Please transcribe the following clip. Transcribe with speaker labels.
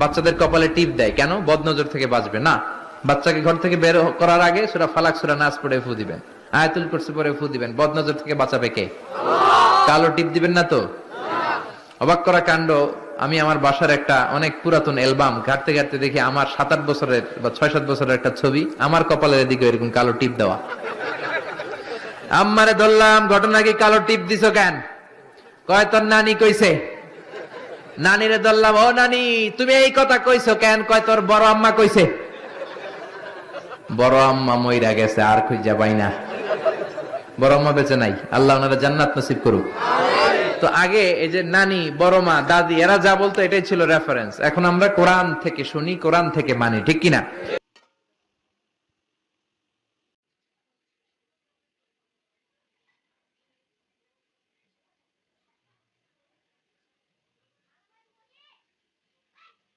Speaker 1: বাচ্চাদের কপালে টিপ দেয় কেন? বদনজর থেকে বাঁচবে না। বাচ্চাকে ঘর থেকে বের করার আগে সূরা ফালাক সূরা নাস পড়ে ফু দিবেন, আয়াতুল কুরসি পড়ে ফু দিবেন। বদনজর থেকে বাঁচাবে কে? কালো টিপ দিবেন না তো। অবাক করা কাণ্ড, আমি আমার বাসার একটা অনেক পুরাতন অ্যালবাম ঘাটতে ঘাটতে দেখি আমার 7-8 বছরের বা 6-7 বছরের একটা ছবি, আমার কপালের দিকে এরকম কালো টিপ দেওয়া। আম্মারে ধরলাম, ঘটনা কি, কালো টিপ দিছো কেন? কয় তোর নানি কইছে। নানিরে ধরলাম, ও নানি তুমি এই কথা কইছো কেন? কয় তোর বড় আম্মা কইছে। বড় আম্মা মইরা গেছে, আর খুঁজা পাই না। বড় আম্মা বেঁচে নাই, আল্লাহ ওনারা জান্নাত নসিব করুক। তো আগে এই যে নানি, বড় মা, দাদি এরা যা বলতো এটাই ছিল রেফারেন্স। এখন আমরা কোরআন থেকে শুনি, কোরআন থেকে মানি, ঠিক কিনা?